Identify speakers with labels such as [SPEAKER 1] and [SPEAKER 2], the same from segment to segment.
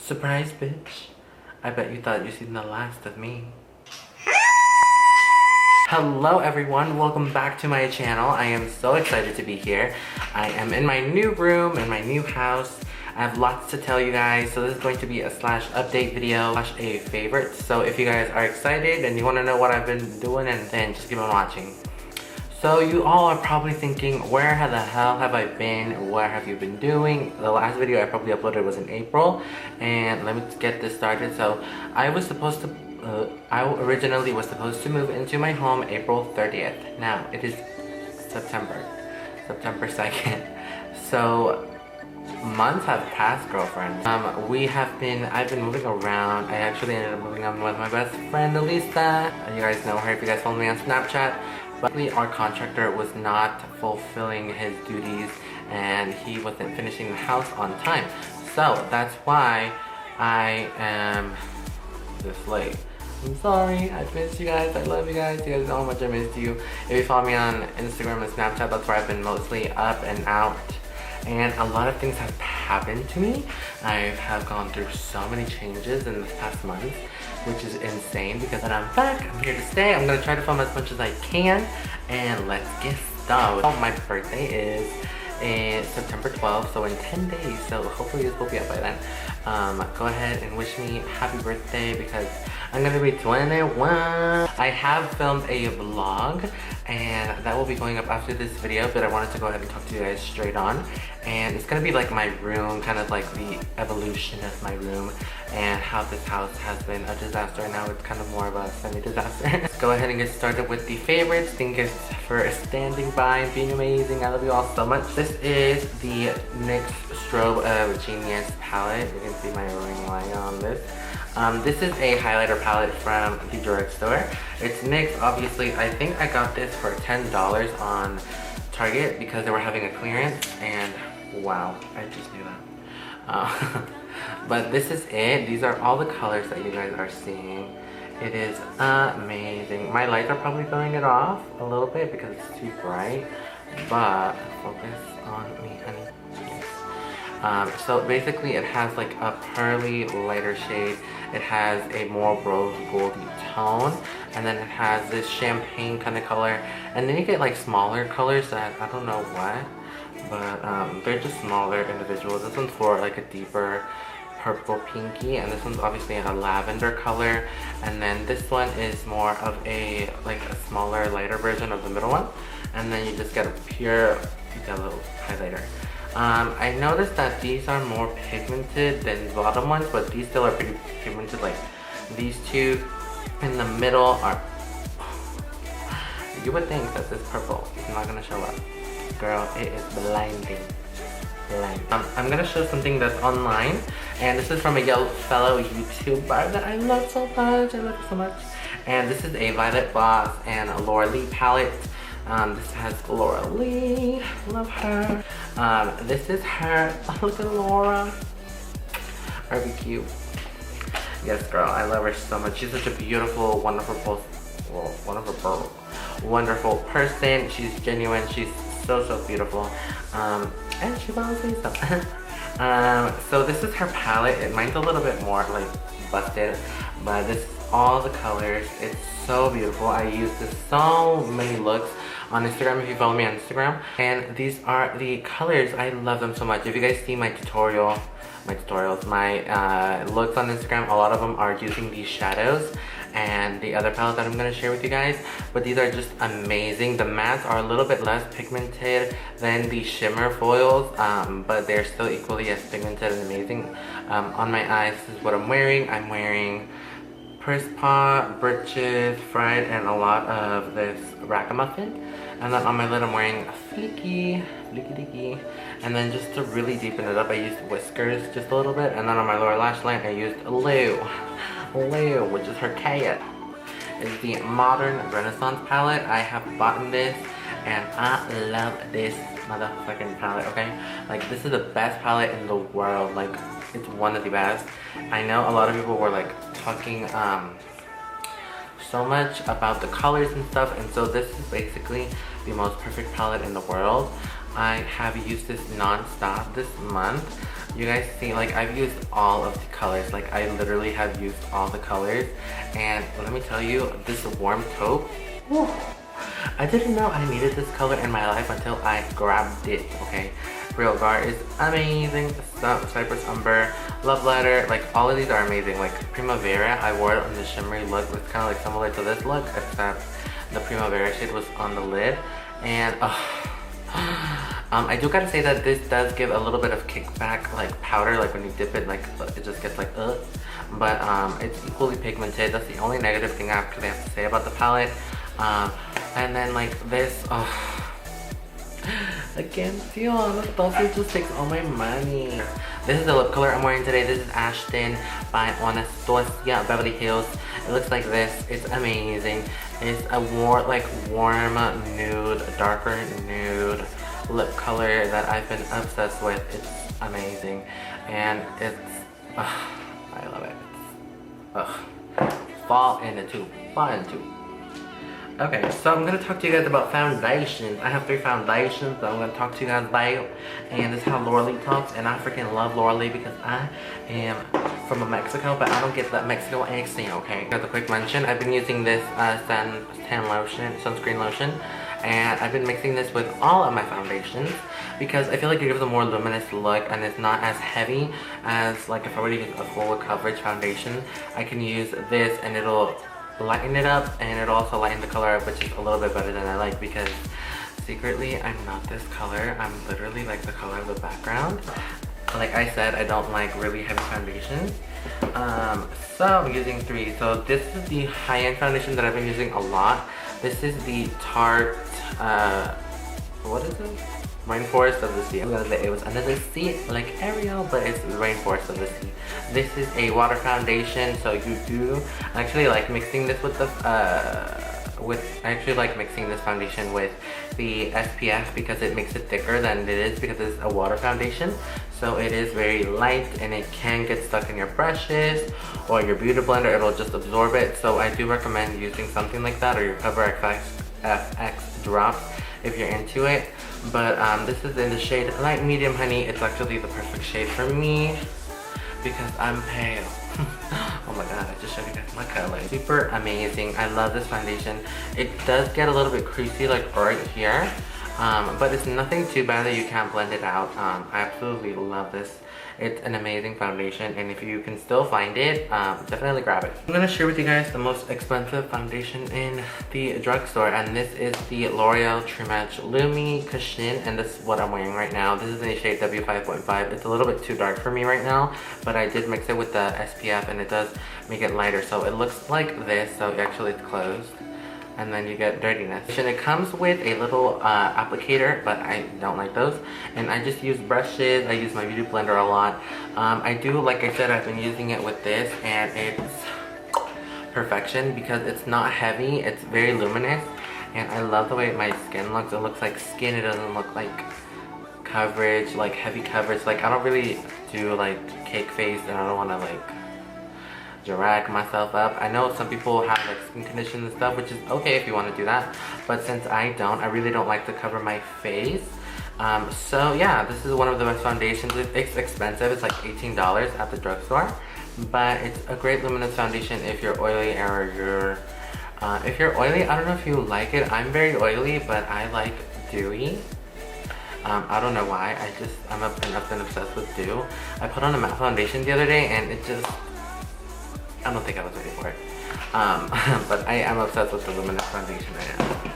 [SPEAKER 1] Surprise, bitch. I bet you thought you'd seen the last of me. Hello everyone, welcome back to my channel. I am so excited to be here. I am in my new room, in my new house. I have lots to tell you guys, so this is going to be a slash update video, slash a favorite. So if you guys are excited and you want to know what I've been doing, and then just keep on watching. So you all are probably thinking, where the hell have I been? What have you been doing? The last video I probably uploaded was in April, and let me get this started. So I was supposed to I originally was supposed to move into my home April 30th. Now, it is September 2nd. So, months have passed, girlfriend. I've been moving around. I actually ended up moving in with my best friend, Elisa. You guys know her if you guys follow me on Snapchat. But our contractor was not fulfilling his duties and he wasn't finishing the house on time. So, that's why I am this late. I'm sorry, I missed you guys, I love you guys know how much I missed you. If you follow me on Instagram and Snapchat, that's where I've been mostly up and out. And a lot of things have happened to me. I have gone through so many changes in this past month, which is insane because then I'm back, I'm here to stay. I'm gonna try to film as much as I can, and let's get started. My birthday is September 12th, so in 10 days, so hopefully this will be up by then. Go ahead and wish me happy birthday because I'm gonna be 21. I have filmed a vlog and that will be going up after this video, but I wanted to go ahead and talk to you guys straight on. And it's gonna be like my room, kind of like the evolution of my room and how this house has been a disaster, and now it's kind of more of a semi-disaster. Let's go ahead and get started with the favorites. Thank you for standing by and being amazing. I love you all so much. This is the NYX Strobe Genius palette. You can see my ring light on this. This is a highlighter palette from the drugstore. It's NYX, obviously. I think I got this for $10 on Target because they were having a clearance, and wow, I just knew that. But this is it. These are all the colors that you guys are seeing. It is amazing. My lights are probably throwing it off a little bit because it's too bright, but focus on me, honey. So basically it has like a pearly lighter shade. It has a more rose goldy tone, and then it has this champagne kind of color, and then you get like smaller colors that I don't know what, but they're just smaller individuals. This one's for like a deeper purple pinky, and this one's obviously a lavender color, and then this one is more of a like a smaller lighter version of the middle one, and then you just get a pure yellow highlighter. I noticed that these are more pigmented than the bottom ones, but these still are pretty pigmented. Like these two in the middle are, you would think that this purple is not gonna show up. Girl, it is blinding. I'm gonna show something that's online, and this is from a fellow YouTuber that I love so much. I love her so much. And this is a Violet Voss and a Loreal palette. This has Loreal, love her. This is her. Oh, look at Laura. Are we cute? Yes, girl, I love her so much. She's such a beautiful, wonderful person. She's genuine. She's so beautiful. And she's honestly so. So this is her palette. Mine's a little bit more like busted, but this is all the colors. It's so beautiful. I use this so many looks on Instagram if you follow me on Instagram, and these are the colors. I love them so much. If you guys see my tutorials, my looks on Instagram, a lot of them are using these shadows and the other palette that I'm going to share with you guys, but these are just amazing. The mattes are a little bit less pigmented than the shimmer foils, but they're still equally as pigmented and amazing. On my eyes, this is what I'm wearing. I'm wearing Purse Paw, Britches, Fried, and a lot of this Ragamuffin. And then on my lid I'm wearing a flicky, and then just to really deepen it up, I used whiskers just a little bit, and then on my lower lash line I used Lou, which is her cat. It's the Modern Renaissance palette. I have bought this, and I love this motherfucking palette, okay? Like, this is the best palette in the world. Like, it's one of the best. I know a lot of people were like talking so much about the colors and stuff, and so this is basically the most perfect palette in the world. I have used this non-stop this month. You guys see, like, I've used all of the colors. Like, I literally have used all the colors. And let me tell you, this warm taupe, whew, I didn't know I needed this color in my life until I grabbed it, okay? Real Gar is amazing. Cypress Umber, Love Letter, like all of these are amazing. Like Primavera, I wore it on the shimmery look. It's kind of like similar to this look, except the Primavera shade was on the lid. And I do gotta say that this does give a little bit of kickback, like powder, like when you dip it, like it just gets like but it's equally pigmented. That's the only negative thing I actually have to say about the palette. And then like this, again, Dion, Dolce just takes all my money. This is the lip color I'm wearing today. This is Ashton by Anastasia Beverly Hills. It looks like this. It's amazing. It's a warm nude, darker nude lip color that I've been obsessed with. It's amazing. And it's, I love it. Fall in the tube. Fall in the tube. Okay, so I'm gonna talk to you guys about foundations. I have 3 foundations that I'm gonna talk to you guys about, and this is how Loreal talks. And I freaking love Loreal because I am from Mexico, but I don't get that Mexico accent. Okay, as a quick mention, I've been using this sunscreen lotion, and I've been mixing this with all of my foundations because I feel like it gives a more luminous look, and it's not as heavy as like if I were to use a full coverage foundation. I can use this and it'll lighten it up, and it'll also lighten the color up, which is a little bit better than I like, because secretly I'm not this color. I'm literally like the color of the background. Like I said, I don't like really heavy foundations. So I'm using 3. So this is the high-end foundation that I've been using a lot. This is the Tarte, what is it? Rainforest of the Sea. I was gonna say it was under the sea like Ariel, but it's Rainforest of the Sea. This is a water foundation, so you do actually like mixing this with the I actually like mixing this foundation with the SPF because it makes it thicker than it is because it's a water foundation. So it is very light and it can get stuck in your brushes or your beauty blender. It'll just absorb it. So I do recommend using something like that, or your Cover FX drops if you're into it. But this is in the shade Light Medium Honey. It's actually the perfect shade for me because I'm pale. Oh my god, I just showed you guys my color. Super amazing. I love this foundation. It does get a little bit creasy like right here, but it's nothing too bad that you can't blend it out. I absolutely love this. It's an amazing foundation, and if you can still find it, definitely grab it. I'm gonna share with you guys the most expensive foundation in the drugstore, and this is the L'Oreal True Match Lumi Cushion, and this is what I'm wearing right now. This is in the shade W5.5. It's a little bit too dark for me right now, but I did mix it with the SPF, and it does make it lighter, so it looks like this. So actually it's closed, and then you get dirtiness. And it comes with a little applicator, but I don't like those. And I just use brushes. I use my beauty blender a lot. I do, like I said, I've been using it with this, and it's perfection because it's not heavy. It's very luminous, and I love the way my skin looks. It looks like skin. It doesn't look like coverage, like heavy coverage. Like I don't really do like cake face, and I don't want to like drag myself up. I know some people have like skin conditions and stuff, which is okay if you want to do that, but since I don't, I really don't like to cover my face. So yeah, this is one of the best foundations. It's expensive. It's like $18 at the drugstore, but it's a great luminous foundation if you're oily, or you're if you're oily. I don't know if you like it. I'm very oily, but I like dewy. I don't know why. I've been obsessed with dew. I put on a matte foundation the other day, and it just, I don't think I was ready for it. But I am obsessed with the luminous foundation right now.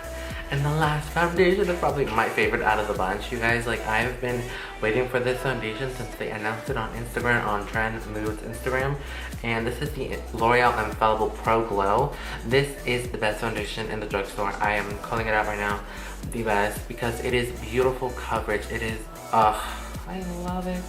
[SPEAKER 1] And the last foundation is probably my favorite out of the bunch, you guys. Like, I've been waiting for this foundation since they announced it on Instagram, on Trend Moods Instagram. And this is the L'Oreal Infallible Pro Glow. This is the best foundation in the drugstore. I am calling it out right now, the best, because it is beautiful coverage. It is, I love it.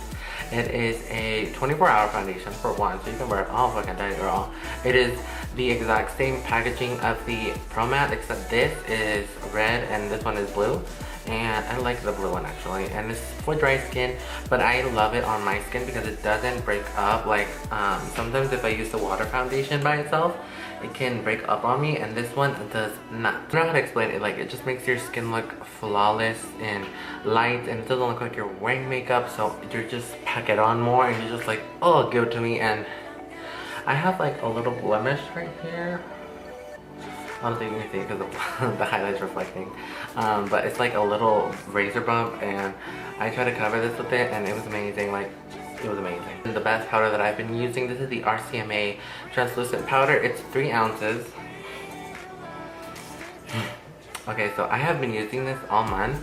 [SPEAKER 1] It is a 24-hour foundation for one, so you can wear it all fucking day, girl. It is the exact same packaging of the Pro Matte, except this is red and this one is blue. and I like the blue one actually, and it's for dry skin, but I love it on my skin because it doesn't break up. Like sometimes if I use the water foundation by itself, it can break up on me, and this one does not. I don't know how to explain it. Like, it just makes your skin look flawless and light, and it doesn't look like you're wearing makeup, so you just pack it on more and you're just like, oh, give it to me. And I have like a little blemish right here. I don't think you can see it because the highlight's reflecting. But it's like a little razor bump, and I tried to cover this with it, and it was amazing. Like, it was amazing. And the best powder that I've been using, this is the RCMA translucent powder. It's 3 ounces. Okay, so I have been using this all month.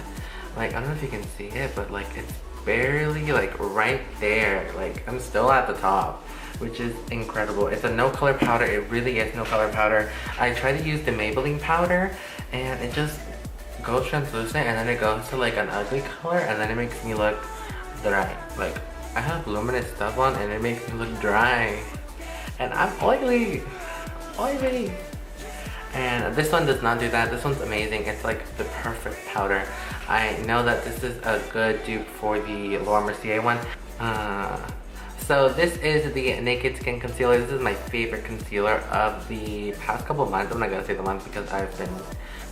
[SPEAKER 1] Like, I don't know if you can see it, but like it's barely like right there. Like, I'm still at the top, which is incredible. It's a no color powder. It really is no color powder. I try to use the Maybelline powder, and it just goes translucent, and then it goes to like an ugly color, and then it makes me look dry. Like, I have luminous stuff on, and it makes me look dry, and I'm oily. And this one does not do that. This one's amazing. It's like the perfect powder. I know that this is a good dupe for the Laura Mercier one. So this is the Naked Skin Concealer. This is my favorite concealer of the past couple of months. I'm not gonna say the month because I've been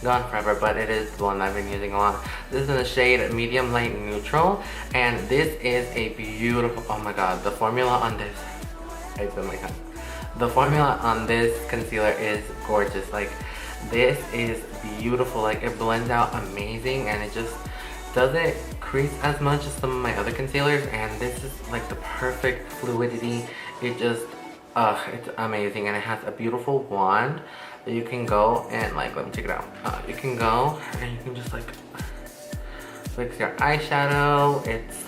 [SPEAKER 1] gone forever, but it is the one I've been using a lot. This is in the shade Medium Light Neutral, and this is a beautiful, oh my god, the formula on this, I spent my time. The formula on this concealer is gorgeous. Like, this is beautiful. Like, it blends out amazing, and it just doesn't crease as much as some of my other concealers, and this is like the perfect fluidity. It just, it's amazing, and it has a beautiful wand that you can go and like, let me check it out. You can go and you can just like fix your eyeshadow. It's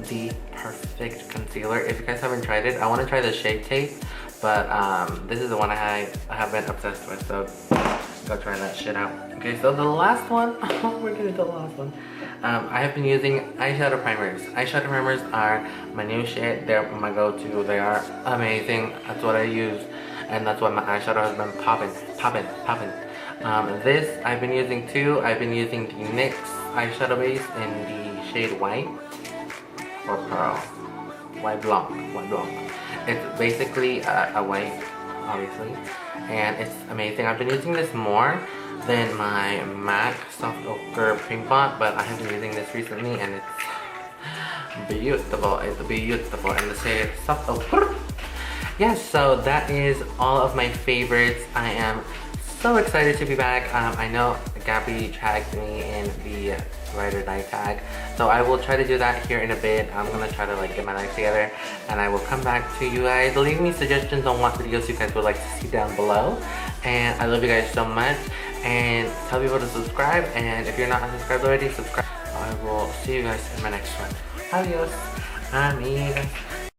[SPEAKER 1] the perfect concealer. If you guys haven't tried it, I want to try the Shade Tape, but this is the one I have been obsessed with, so go try that shit out. Okay, so the last one, we're gonna do the last one. I have been using eyeshadow primers. Eyeshadow primers are my new shit. They're my go-to. They are amazing. That's what I use, and that's why my eyeshadow has been popping. This I've been using too. I've been using the NYX eyeshadow base in the shade White or Pearl. White Blanc. It's basically a white, obviously, and it's amazing. I've been using this more than my MAC Soft Ochre Pink Bot, but I have been using this recently, and it's beautiful. It's beautiful, and the shade Soft Ochre. Yes, so that is all of my favorites. I am so excited to be back. I know Gabby tagged me in the Ride or Die tag, so I will try to do that here in a bit. I'm gonna try to like get my life together, and I will come back to you guys. Leave me suggestions on what videos you guys would like to see down below, and I love you guys so much, and tell people to subscribe, and if you're not subscribed already, subscribe. I will see you guys in my next one. Adios, amigas.